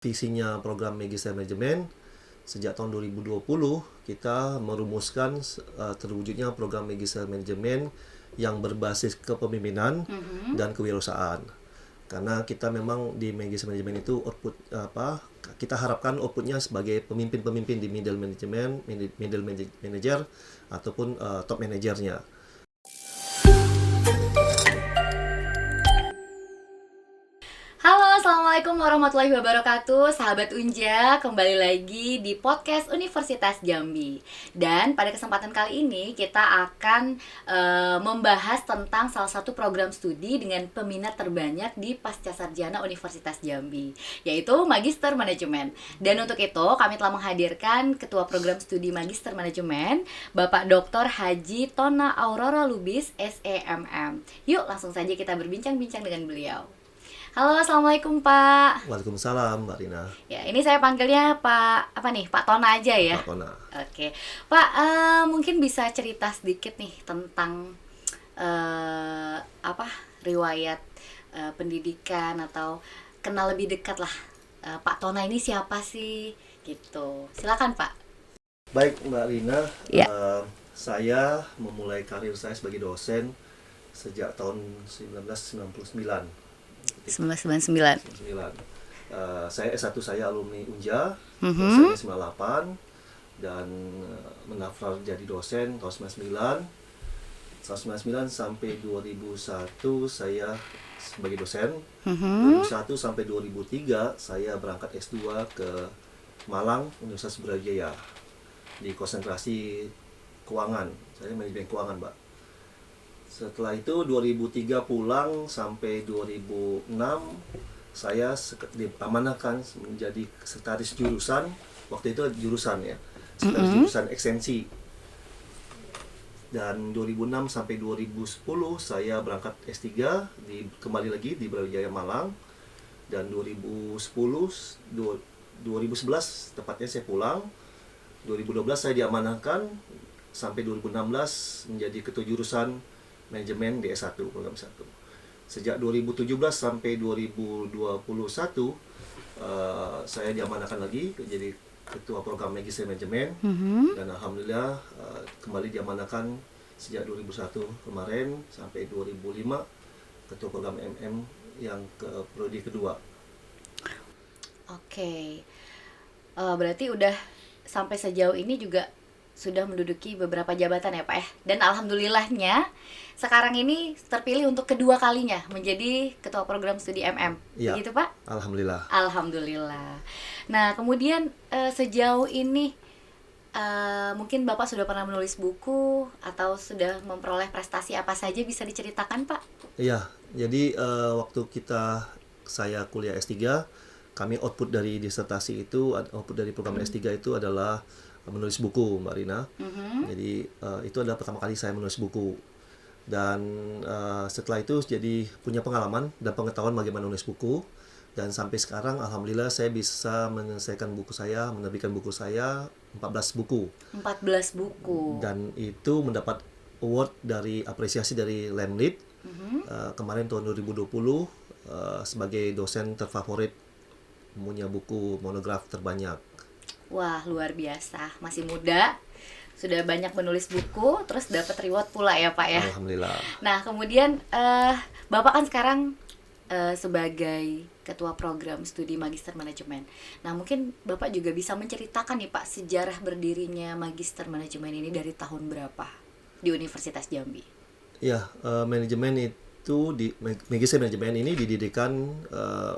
Visinya program Magister Manajemen sejak tahun 2020 kita merumuskan terwujudnya program Magister Manajemen yang berbasis kepemimpinan dan kewirausahaan. Karena kita memang di Magister Manajemen itu kita harapkan outputnya sebagai pemimpin-pemimpin di middle management, middle manager ataupun top manajernya. Halo, Assalamualaikum warahmatullahi wabarakatuh. Sahabat Unja, kembali lagi di podcast Universitas Jambi. Dan pada kesempatan kali ini kita akan membahas tentang salah satu program studi dengan peminat terbanyak di Pascasarjana Universitas Jambi, yaitu Magister Manajemen. Dan untuk itu kami telah menghadirkan Ketua Program Studi Magister Manajemen, Bapak Dr. Haji Tona Aurora Lubis, SEMM. Yuk langsung saja kita berbincang-bincang dengan beliau. Halo, Assalamualaikum Pak. Waalaikumsalam Mbak Rina. Ya, ini saya panggilnya Pak Tona aja ya. Pak Tona. Oke, Pak, mungkin bisa cerita sedikit nih tentang riwayat pendidikan atau kenal lebih dekat lah. Pak Tona ini siapa sih? Gitu. Silakan Pak. Baik Mbak Rina, Ya. saya memulai karir saya sebagai dosen sejak tahun 1999. 1999. Saya S1 saya alumni Unja, dosennya 98 dan mendaftar jadi dosen tahun 99 sampai 2001 saya sebagai dosen. 2001 sampai 2003 saya berangkat S2 ke Malang, Universitas Brawijaya di konsentrasi keuangan. Saya manajemen keuangan, Mbak. Setelah itu 2003 pulang sampai 2006 saya diamanahkan menjadi sekretaris jurusan. Waktu itu jurusan ya, sekretaris jurusan ekstensi. Dan 2006 sampai 2010 saya berangkat S3 kembali lagi di Brawijaya Malang. Dan 2011 tepatnya saya pulang. 2012 saya diamanahkan sampai 2016 menjadi ketua jurusan manajemen di S1 program 1. Sejak 2017 sampai 2021 saya diamanahkan lagi jadi ketua program Magister Manajemen. Dan alhamdulillah kembali diamanahkan sejak 2001 kemarin sampai 2005 ketua program MM yang ke prodi kedua. Oke. Berarti udah sampai sejauh ini juga sudah menduduki beberapa jabatan ya Pak ya. Dan alhamdulillahnya sekarang ini terpilih untuk kedua kalinya menjadi ketua program studi MM. Ya, Begitu Pak? Alhamdulillah. Alhamdulillah. Nah kemudian sejauh ini mungkin Bapak sudah pernah menulis buku atau sudah memperoleh prestasi apa saja, bisa diceritakan Pak? Iya, jadi waktu saya kuliah S3, kami output dari disertasi itu, output dari program S3 itu adalah menulis buku, Mbak Rina. Jadi itu adalah pertama kali saya menulis buku. Dan setelah itu jadi punya pengalaman dan pengetahuan bagaimana menulis buku. Dan sampai sekarang alhamdulillah saya bisa menyelesaikan buku saya, menerbitkan buku saya 14 buku. 14 buku. Dan itu mendapat award dari apresiasi dari Lemlit kemarin tahun 2020 sebagai dosen terfavorit punya buku monograf terbanyak. Wah, luar biasa. Masih muda, sudah banyak menulis buku, terus dapat reward pula ya Pak ya. Alhamdulillah. Nah, kemudian Bapak kan sekarang sebagai ketua program studi Magister Manajemen. Nah, mungkin Bapak juga bisa menceritakan nih Pak, sejarah berdirinya Magister Manajemen ini dari tahun berapa di Universitas Jambi? Ya, manajemen itu Magister Manajemen ini didirikan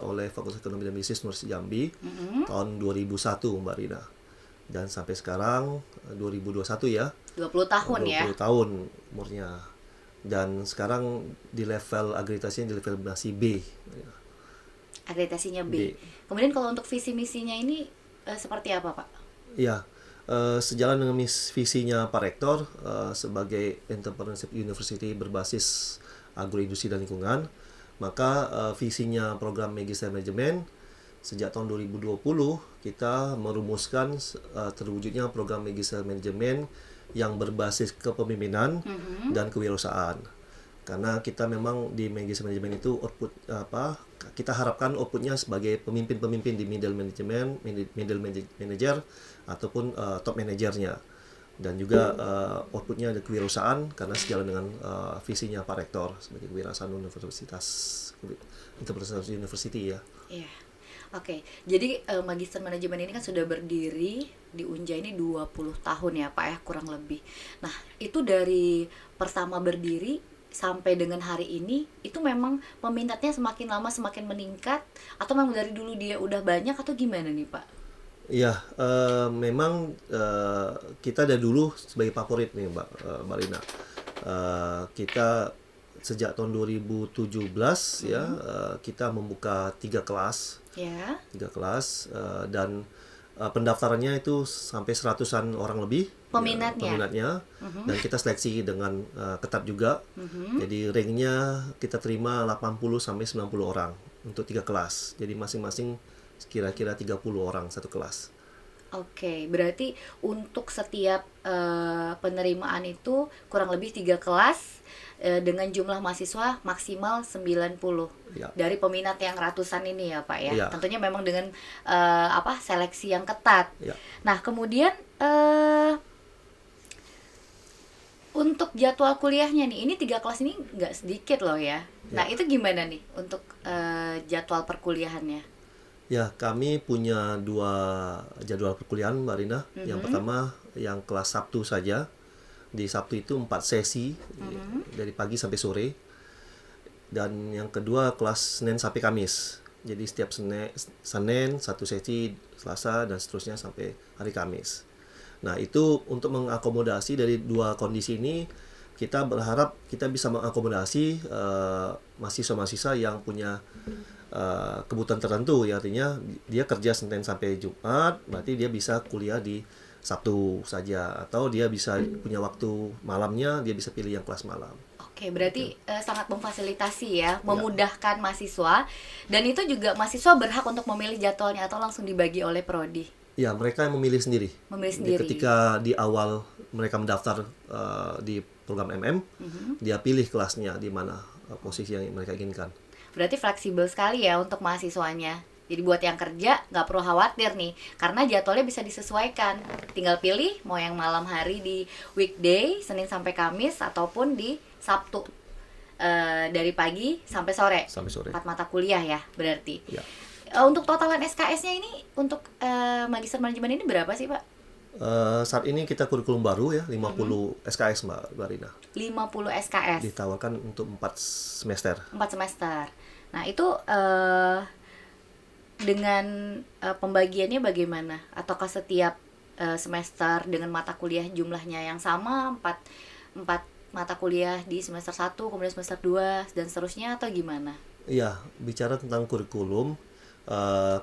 oleh Fakultas Ekonomi dan Bisnis Universitas Jambi tahun 2001 Mbak Rina. Dan sampai sekarang 2021 ya. 20 tahun 20 ya. 20 tahun umurnya. Dan sekarang di level akreditasinya di level masih B. Akreditasinya B. Kemudian kalau untuk visi misinya ini seperti apa Pak? Ya, sejalan dengan visinya Pak Rektor sebagai entrepreneurship university berbasis agroindustri dan lingkungan, maka visinya program Magister Manajemen sejak tahun 2020 kita merumuskan terwujudnya program Magister Manajemen yang berbasis kepemimpinan dan kewirausahaan. Karena kita memang di manajemen itu output kita harapkan outputnya sebagai pemimpin-pemimpin di middle manager ataupun top manajernya, dan juga outputnya ada kewirausahaan karena sejalan dengan visinya Pak Rektor sebagai kewirausahaan universitas university ya. Iya. Oke, jadi Magister Manajemen ini kan sudah berdiri di Unja ini 20 tahun ya Pak ya, kurang lebih. Nah, itu dari pertama berdiri sampai dengan hari ini, itu memang peminatnya semakin lama semakin meningkat, atau memang dari dulu dia udah banyak, atau gimana nih Pak? Iya, memang kita dari dulu sebagai favorit nih Mbak Rina. Kita sejak tahun 2017 ya, kita membuka 3 kelas. Ya. 3 kelas dan pendaftarannya itu sampai 100-an orang lebih peminatnya. Dan kita seleksi dengan ketat juga. Jadi ranknya kita terima 80 sampai 90 orang untuk 3 kelas. Jadi masing-masing kira-kira 30 orang satu kelas. Oke, berarti untuk setiap penerimaan itu kurang lebih 3 kelas dengan jumlah mahasiswa maksimal 90 Ya. dari peminat yang ratusan ini ya Pak ya. Ya. Tentunya memang dengan seleksi yang ketat. Ya. Nah, kemudian untuk jadwal kuliahnya nih, ini 3 kelas ini nggak sedikit loh ya. Nah, itu gimana nih untuk jadwal perkuliahannya? Ya, kami punya 2 jadwal perkuliahan Mbak Rina. Yang pertama yang kelas Sabtu saja. Di Sabtu itu 4 sesi dari pagi sampai sore. Dan yang kedua kelas Senin sampai Kamis. Jadi setiap Senin 1 sesi, Selasa dan seterusnya sampai hari Kamis. Nah, itu untuk mengakomodasi dari 2 kondisi ini, kita berharap kita bisa mengakomodasi mahasiswa-mahasiswa yang punya kebutuhan tertentu, ya artinya dia kerja Senin sampai Jumat, berarti dia bisa kuliah di Sabtu saja, atau dia bisa punya waktu malamnya, dia bisa pilih yang kelas malam. Oke, berarti sangat memfasilitasi ya, memudahkan mahasiswa, dan itu juga mahasiswa berhak untuk memilih jadwalnya atau langsung dibagi oleh prodi. Ya, mereka yang memilih sendiri. Memilih sendiri. Ketika di awal mereka mendaftar di program MM, dia pilih kelasnya di mana posisi yang mereka inginkan. Berarti fleksibel sekali ya untuk mahasiswanya. Jadi buat yang kerja nggak perlu khawatir nih, karena jadwalnya bisa disesuaikan. Tinggal pilih mau yang malam hari di weekday, Senin sampai Kamis, ataupun di Sabtu dari pagi sampai sore. 4 mata kuliah ya berarti. Ya. Untuk totalan SKS-nya ini untuk Magister Manajemen ini berapa sih Pak? Saat ini kita kurikulum baru ya, 50 SKS Mbak Rina. 50 SKS. Ditawarkan untuk 4 semester. 4 semester. Nah, itu dengan pembagiannya bagaimana? Ataukah setiap semester dengan mata kuliah jumlahnya yang sama, 4 mata kuliah di semester 1, kemudian semester 2 dan seterusnya, atau gimana? Iya, bicara tentang kurikulum,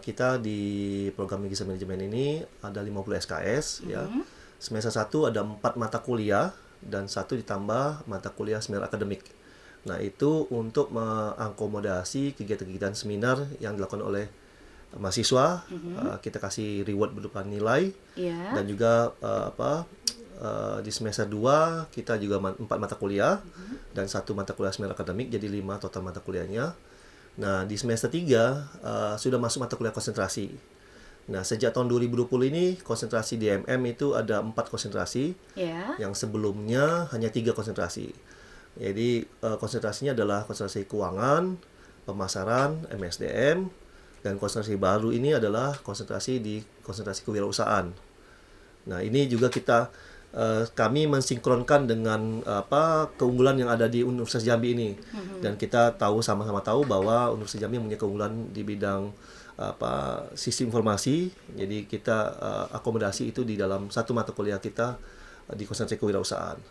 kita di program Magister Manajemen ini ada 50 SKS ya. Semester 1 ada 4 mata kuliah dan 1 ditambah mata kuliah seminar akademik. Nah, itu untuk mengakomodasi kegiatan-kegiatan seminar yang dilakukan oleh mahasiswa. Kita kasih reward berupa nilai. Dan juga di semester 2 kita juga 4 mata kuliah dan 1 mata kuliah seminar akademik, jadi 5 total mata kuliahnya. Nah, di semester 3 sudah masuk mata kuliah konsentrasi. Nah, sejak tahun 2020 ini konsentrasi di MM itu ada 4 konsentrasi. Yang sebelumnya hanya 3 konsentrasi. Jadi konsentrasinya adalah konsentrasi keuangan, pemasaran, MSDM, dan konsentrasi baru ini adalah konsentrasi kewirausahaan. Nah, ini juga kami mensinkronkan dengan keunggulan yang ada di Universitas Jambi ini. Dan kita sama-sama tahu bahwa Universitas Jambi punya keunggulan di bidang sistem informasi. Jadi kita akomodasi itu di dalam 1 mata kuliah kita di konsentrasi kewirausahaan.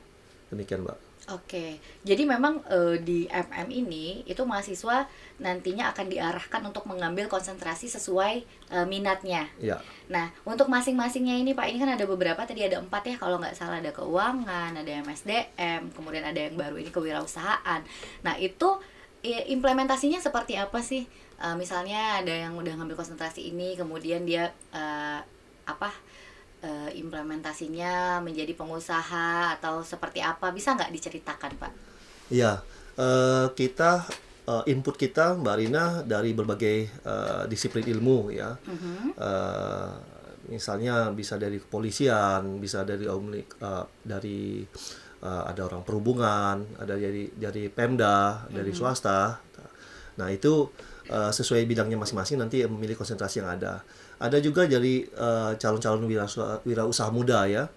Demikian, Mbak. Oke, jadi memang di MM ini itu mahasiswa nantinya akan diarahkan untuk mengambil konsentrasi sesuai minatnya. Ya. Nah, untuk masing-masingnya ini Pak, ini kan ada beberapa, tadi ada 4 ya kalau nggak salah, ada keuangan, ada MSDM, kemudian ada yang baru ini kewirausahaan. Nah, itu implementasinya seperti apa sih? Misalnya ada yang udah ngambil konsentrasi ini, kemudian dia implementasinya menjadi pengusaha atau seperti apa, bisa nggak diceritakan Pak? Iya, Kita input kita Mbak Rina dari berbagai disiplin ilmu ya. Eh, Misalnya bisa dari kepolisian, bisa dari ada orang perhubungan, ada dari Pemda, dari swasta. Nah itu sesuai bidangnya masing-masing nanti memilih konsentrasi yang ada. Ada juga dari calon-calon wirausaha muda ya,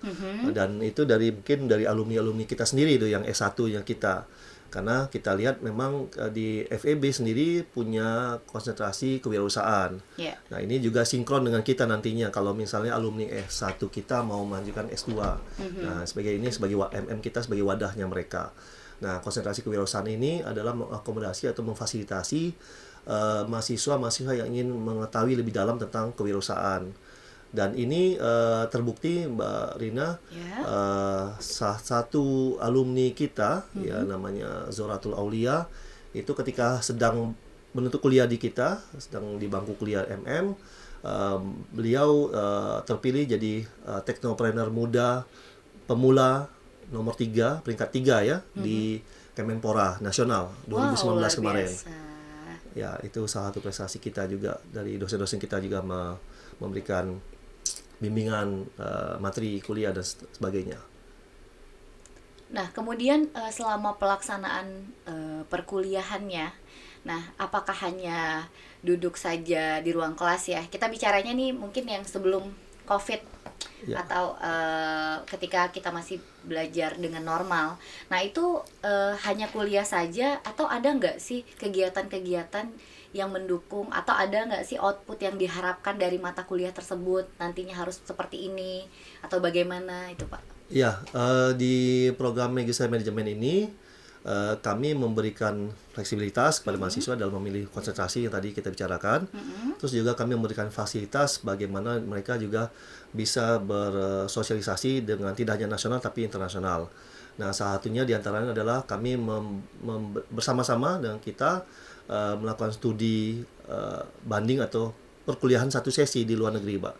dan itu mungkin dari alumni-alumni kita sendiri itu yang S1 yang kita. Karena kita lihat memang di FEB sendiri punya konsentrasi kewirausahaan. Yeah. Nah ini juga sinkron dengan kita nantinya kalau misalnya alumni S1 kita mau melanjutkan S2. Nah sebagai MM kita sebagai wadahnya mereka. Nah konsentrasi kewirausahaan ini adalah mengakomodasi atau memfasilitasi mahasiswa-mahasiswa yang ingin mengetahui lebih dalam tentang kewirausahaan. Dan ini terbukti Mbak Rina, salah satu alumni kita ya namanya Zoratul Aulia itu ketika sedang menuntut kuliah di kita, sedang di bangku kuliah MM, beliau terpilih jadi teknopreneur muda pemula nomor 3, peringkat 3 ya di Kemenpora Nasional 2019 kemarin. Ya, itu salah satu prestasi kita juga, dari dosen-dosen kita juga memberikan bimbingan materi kuliah dan sebagainya. Nah, kemudian selama pelaksanaan perkuliahannya, nah apakah hanya duduk saja di ruang kelas ya? Kita bicaranya nih mungkin yang sebelum COVID ya. Atau ketika kita masih belajar dengan normal. Nah itu hanya kuliah saja atau ada nggak sih kegiatan-kegiatan yang mendukung, atau ada nggak sih output yang diharapkan dari mata kuliah tersebut nantinya harus seperti ini atau bagaimana itu Pak? Ya, di program Megisa Manajemen ini kami memberikan fleksibilitas kepada mahasiswa dalam memilih konsentrasi yang tadi kita bicarakan. Terus juga kami memberikan fasilitas bagaimana mereka juga bisa bersosialisasi dengan tidak hanya nasional tapi internasional. Nah, salah satunya diantaranya adalah kami bersama-sama dengan kita melakukan studi banding atau perkuliahan satu sesi di luar negeri, Pak.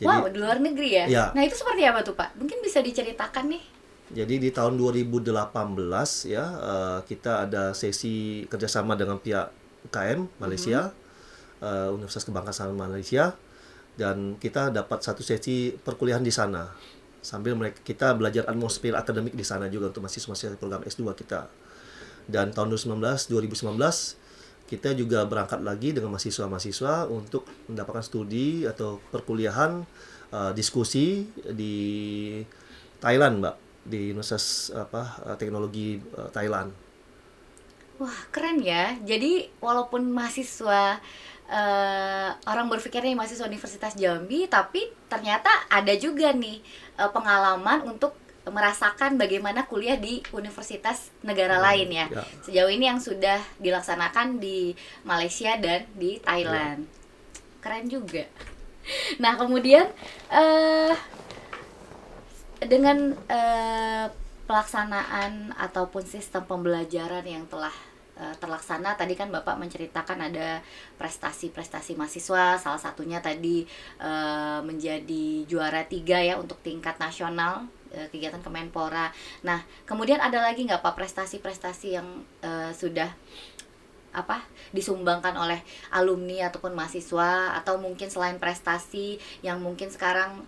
Jadi, wow, di luar negeri ya? Ya? Nah, itu seperti apa tuh, Pak? Mungkin bisa diceritakan nih. Jadi di tahun 2018 ya, kita ada sesi kerjasama dengan pihak UKM Malaysia, Universitas Kebangsaan Malaysia, dan kita dapat satu sesi perkuliahan di sana. Sambil kita belajar atmosfer akademik di sana juga untuk mahasiswa program S2 kita. Dan tahun 2019 kita juga berangkat lagi dengan mahasiswa-mahasiswa untuk mendapatkan studi atau perkuliahan diskusi di Thailand, Mbak, di Universitas Teknologi Thailand. Wah, keren ya. Jadi walaupun mahasiswa orang berpikirnya mahasiswa Universitas Jambi, tapi ternyata ada juga nih pengalaman untuk merasakan bagaimana kuliah di universitas negara lain ya. Sejauh ini yang sudah dilaksanakan di Malaysia dan di Thailand. Keren juga. Nah, kemudian dengan pelaksanaan ataupun sistem pembelajaran yang telah terlaksana, tadi kan Bapak menceritakan ada prestasi-prestasi mahasiswa, salah satunya tadi menjadi juara 3 ya untuk tingkat nasional, kegiatan Kemenpora. Nah, kemudian ada lagi nggak Pak prestasi-prestasi yang sudah disumbangkan oleh alumni ataupun mahasiswa, atau mungkin selain prestasi yang mungkin sekarang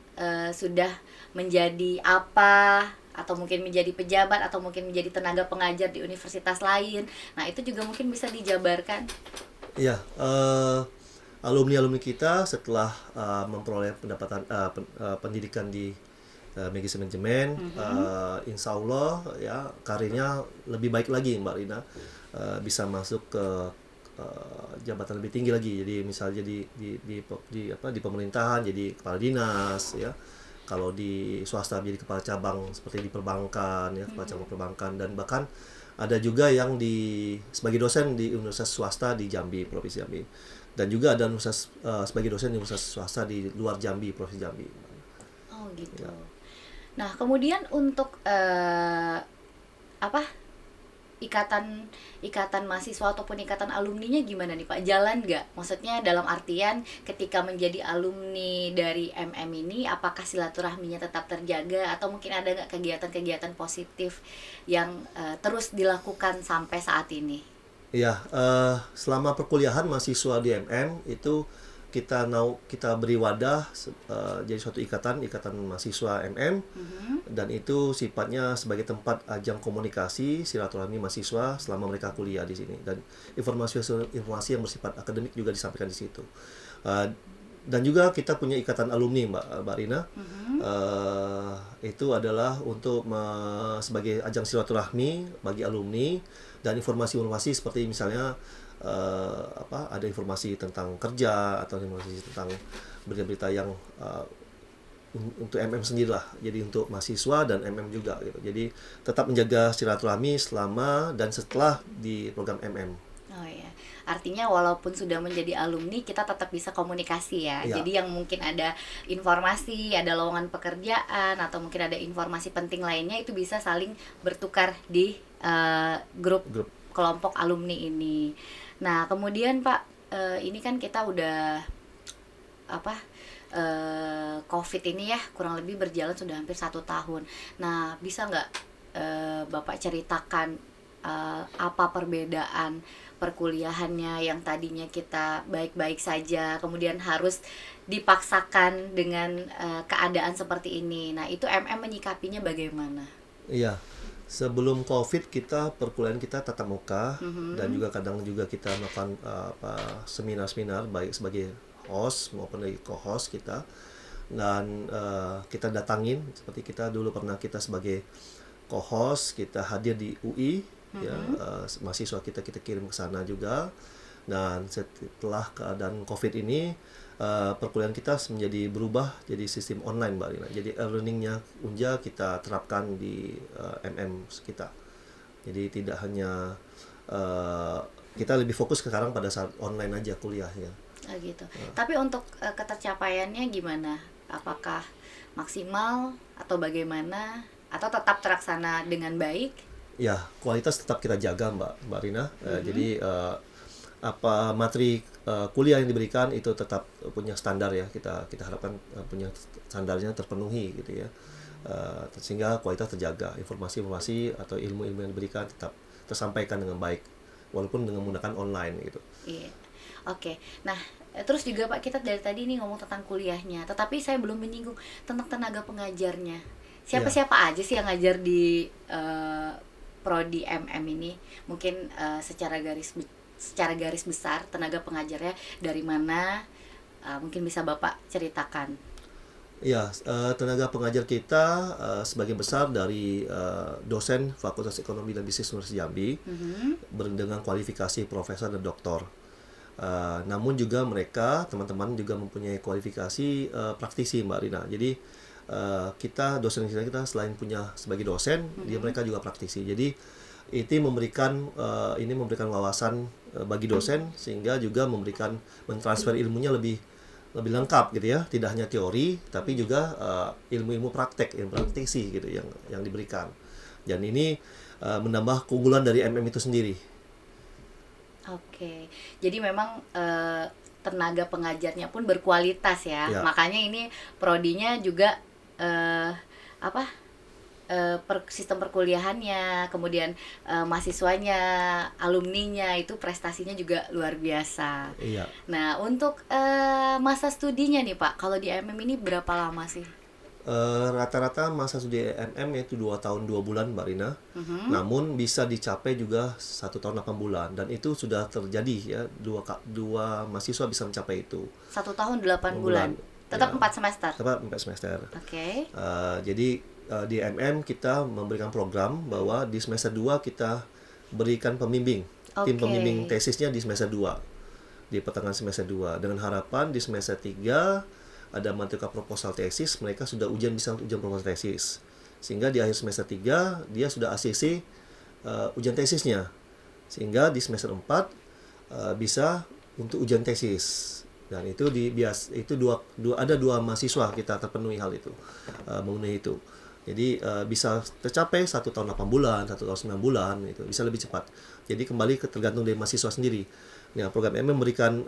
sudah menjadi apa, atau mungkin menjadi pejabat, atau mungkin menjadi tenaga pengajar di universitas lain. Nah, itu juga mungkin bisa dijabarkan. Iya, alumni-alumni kita setelah memperoleh pendidikan di Megisa Manajemen, insya Allah ya karirnya lebih baik lagi, Mbak Rina, bisa masuk ke jabatan lebih tinggi lagi. Jadi misalnya di pemerintahan jadi kepala dinas ya. Kalau di swasta menjadi kepala cabang seperti di perbankan ya, kepala cabang perbankan, dan bahkan ada juga yang sebagai dosen di universitas swasta di Jambi, Provinsi Jambi. Dan juga ada sebagai dosen di universitas swasta di luar Jambi, Provinsi Jambi. Oh gitu. Ya. Nah, kemudian untuk ikatan mahasiswa ataupun ikatan alumninya gimana nih Pak? Jalan nggak? Maksudnya dalam artian ketika menjadi alumni dari MM ini, apakah silaturahminya tetap terjaga atau mungkin ada nggak kegiatan-kegiatan positif yang terus dilakukan sampai saat ini? Ya, selama perkuliahan mahasiswa di MM itu kita beri wadah jadi suatu ikatan mahasiswa MM, dan itu sifatnya sebagai tempat ajang komunikasi silaturahmi mahasiswa selama mereka kuliah di sini, dan informasi yang bersifat akademik juga disampaikan di situ. Dan juga kita punya ikatan alumni Mbak Rina. Itu adalah untuk sebagai ajang silaturahmi bagi alumni dan informasi-informasi seperti misalnya ada informasi tentang kerja atau informasi tentang berita-berita yang untuk MM sendiri lah, jadi untuk mahasiswa dan MM juga gitu. Jadi tetap menjaga silaturahmi selama dan setelah di program MM. Oh ya, artinya walaupun sudah menjadi alumni kita tetap bisa komunikasi ya. Ya. Jadi yang mungkin ada informasi, ada lowongan pekerjaan atau mungkin ada informasi penting lainnya itu bisa saling bertukar di grup kelompok alumni ini. Nah kemudian Pak, ini kan kita udah COVID ini ya kurang lebih berjalan sudah hampir 1 tahun. Nah bisa nggak Bapak ceritakan apa perbedaan perkuliahannya yang tadinya kita baik-baik saja kemudian harus dipaksakan dengan keadaan seperti ini. Nah itu MM menyikapinya bagaimana? Iya, sebelum COVID perkuliahan kita tatap muka, dan juga kadang juga kita melakukan seminar-seminar baik sebagai host maupun dari co-host kita, dan kita datangin seperti kita dulu pernah kita sebagai co-host kita hadir di UI. Ya, mahasiswa kita kirim ke sana juga. Dan setelah keadaan COVID ini perkuliahan kita menjadi berubah jadi sistem online Mbak Rina. Jadi learningnya Unja kita terapkan di MM kita. Jadi tidak hanya kita lebih fokus sekarang pada saat online aja kuliahnya. Gitu. Tapi untuk ketercapaiannya gimana? Apakah maksimal atau bagaimana? Atau tetap terlaksana dengan baik? Ya, kualitas tetap kita jaga Mbak Rina. Jadi materi kuliah yang diberikan itu tetap punya standar ya. Kita harapkan punya standarnya terpenuhi gitu ya. Sehingga kualitas terjaga, informasi atau ilmu-ilmu yang diberikan tetap tersampaikan dengan baik walaupun dengan menggunakan online gitu. Iya. Oke. Nah, terus juga Pak, kita dari tadi nih ngomong tentang kuliahnya, tetapi saya belum menyinggung tentang tenaga pengajarnya. Siapa-siapa aja sih yang ngajar di prodi MM ini? Mungkin secara garis besar tenaga pengajarnya dari mana? Mungkin bisa Bapak ceritakan. Ya, tenaga pengajar kita sebagian besar dari dosen Fakultas Ekonomi dan Bisnis Universitas Jambi, dengan kualifikasi profesor dan doktor. Namun juga mereka teman-teman juga mempunyai kualifikasi praktisi Mbak Rina. Jadi dosen kita selain punya sebagai dosen, mereka juga praktisi. Jadi itu memberikan wawasan bagi dosen, sehingga juga mentransfer ilmunya lebih lengkap gitu ya. Tidak hanya teori, tapi juga ilmu praktek, ilmu praktisi gitu yang diberikan. Dan ini menambah keunggulan dari MM itu sendiri. Oke, jadi memang tenaga pengajarnya pun berkualitas ya. Makanya ini prodinya juga sistem perkuliahannya, kemudian mahasiswanya, alumninya itu prestasinya juga luar biasa. Iya. Nah untuk masa studinya nih Pak, kalau di MM ini berapa lama sih? Rata-rata masa studi MM yaitu 2 tahun 2 bulan Mbak Rina. Namun bisa dicapai juga 1 tahun 8 bulan, dan itu sudah terjadi ya, dua mahasiswa bisa mencapai itu. 1 tahun 8 bulan. Tetap 4 semester. Tetap 4 semester. Oke. Jadi di MM kita memberikan program bahwa di semester 2 kita berikan pembimbing. Tim pembimbing tesisnya di semester 2. Di pertengahan semester 2, dengan harapan di semester 3 ada materi proposal tesis, mereka sudah ujian proposal tesis. Sehingga di akhir semester 3 dia sudah ACC ujian tesisnya. Sehingga di semester 4 bisa untuk ujian tesis. Dan itu ada dua mahasiswa kita terpenuhi hal itu, mengenai itu. Jadi bisa tercapai 1 tahun 8 bulan, 1 tahun 9 bulan, itu bisa lebih cepat. Jadi kembali tergantung dari mahasiswa sendiri. Nah, program MM memberikan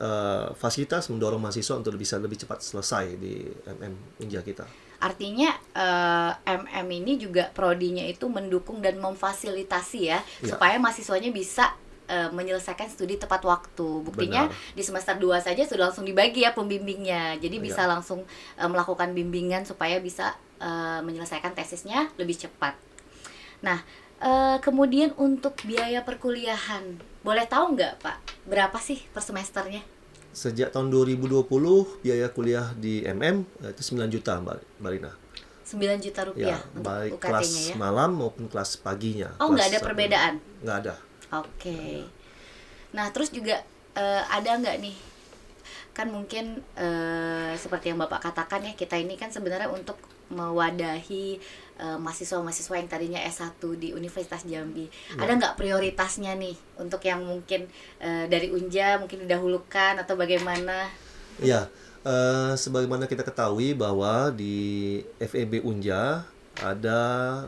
fasilitas mendorong mahasiswa untuk bisa lebih cepat selesai di MM Unja kita. Artinya MM ini juga prodinya itu mendukung dan memfasilitasi ya, supaya mahasiswanya bisa menyelesaikan studi tepat waktu. Buktinya di semester 2 saja sudah langsung dibagi ya pembimbingnya. Jadi bisa langsung melakukan bimbingan supaya bisa menyelesaikan tesisnya lebih cepat. Nah, kemudian untuk biaya perkuliahan, boleh tahu nggak Pak, berapa sih per semesternya? Sejak tahun 2020 biaya kuliah di MM itu 9 juta Mbak Rina. 9 juta rupiah untuk baik UKT-nya kelas ya? malam maupun kelas paginya. Oh, nggak ada perbedaan? Nggak ada. Oke. Nah, terus juga ada nggak nih, kan mungkin seperti yang Bapak katakan ya, kita ini kan sebenarnya untuk mewadahi mahasiswa-mahasiswa yang tadinya S1 di Universitas Jambi. Ada nggak prioritasnya nih untuk yang mungkin dari Unja mungkin didahulukan atau bagaimana? Ya, sebagaimana kita ketahui bahwa di FEB Unja ada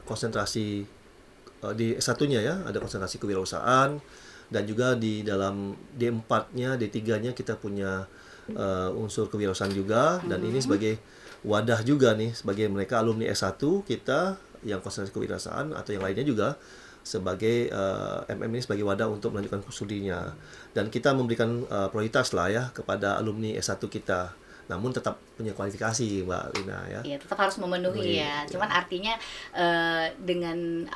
konsentrasi di S1-nya ya, ada konsentrasi kewirausahaan, dan juga di dalam D4-nya, D3-nya kita punya unsur kewirausahaan juga, dan ini sebagai wadah juga nih, sebagai mereka alumni S1 kita yang konsentrasi kewirausahaan atau yang lainnya juga sebagai MM ini sebagai wadah untuk melanjutkan studinya. Dan kita memberikan prioritas lah ya kepada alumni S1 kita. Namun tetap punya kualifikasi Mbak Lina ya. Iya, tetap harus memenuhi ya. Cuman artinya dengan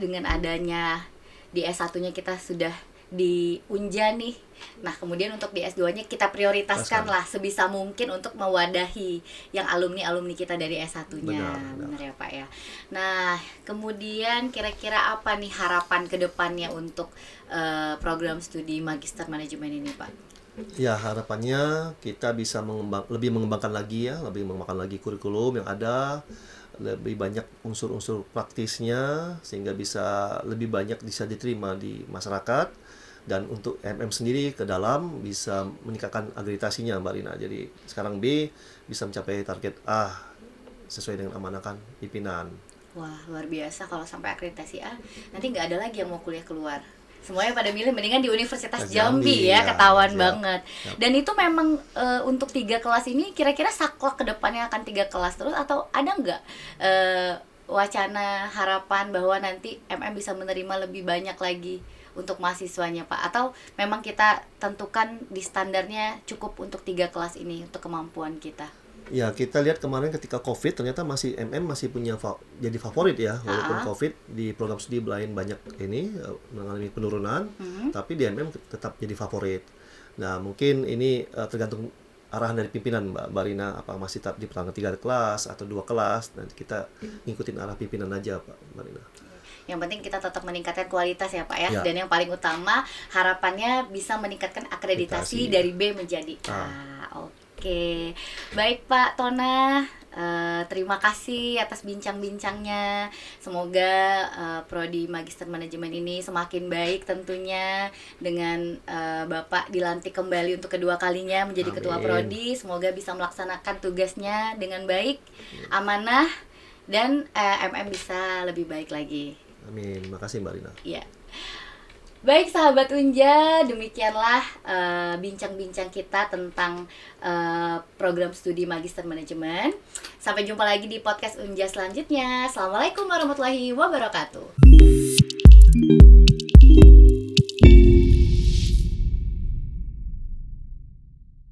dengan adanya di S1-nya kita sudah di Unja nih. Nah, kemudian untuk di S2-nya kita prioritaskan lah sebisa mungkin untuk mewadahi yang alumni-alumni kita dari S1-nya. Benar ya, Pak ya. Nah, kemudian kira-kira apa nih harapan ke depannya untuk program studi Magister Manajemen ini, Pak? Ya, harapannya kita bisa lebih mengembangkan lagi kurikulum yang ada, lebih banyak unsur-unsur praktisnya sehingga bisa lebih banyak bisa diterima di masyarakat, dan untuk MM sendiri ke dalam bisa meningkatkan akreditasinya Mbak Rina. Jadi sekarang B bisa mencapai target A sesuai dengan amanahkan pimpinan. Wah, luar biasa kalau sampai akreditasi A, nanti nggak ada lagi yang mau kuliah keluar. Semuanya pada milih mendingan di Universitas Jambi ya, ketahuan banget. Dan itu memang untuk 3 kelas ini kira-kira saklek ke depannya akan 3 kelas terus, atau ada nggak wacana harapan bahwa nanti MM bisa menerima lebih banyak lagi untuk mahasiswanya Pak? Atau memang kita tentukan di standarnya cukup untuk 3 kelas ini untuk kemampuan kita? Ya, kita lihat kemarin ketika COVID ternyata MM masih punya jadi favorit ya, walaupun COVID di program studi lain banyak ini mengalami penurunan, tapi di MM tetap jadi favorit. Nah, mungkin ini tergantung arahan dari pimpinan Mbak Rina, apa masih tetap dipertahankan 3 kelas atau 2 kelas, nanti kita ngikutin arah pimpinan aja Mbak Rina. Yang penting kita tetap meningkatkan kualitas ya Pak ya. Dan yang paling utama harapannya bisa meningkatkan akreditasi dari B menjadi A. Oke, baik Pak Tona, terima kasih atas bincang-bincangnya. Semoga Prodi Magister Manajemen ini semakin baik tentunya dengan Bapak dilantik kembali untuk kedua kalinya menjadi Ketua Prodi. Semoga bisa melaksanakan tugasnya dengan baik, amanah, dan MM bisa lebih baik lagi. Amin, makasih Mbak Rina. Iya. Baik sahabat Unja, demikianlah bincang-bincang kita tentang program studi Magister Manajemen. Sampai jumpa lagi di podcast Unja selanjutnya. Assalamualaikum warahmatullahi wabarakatuh.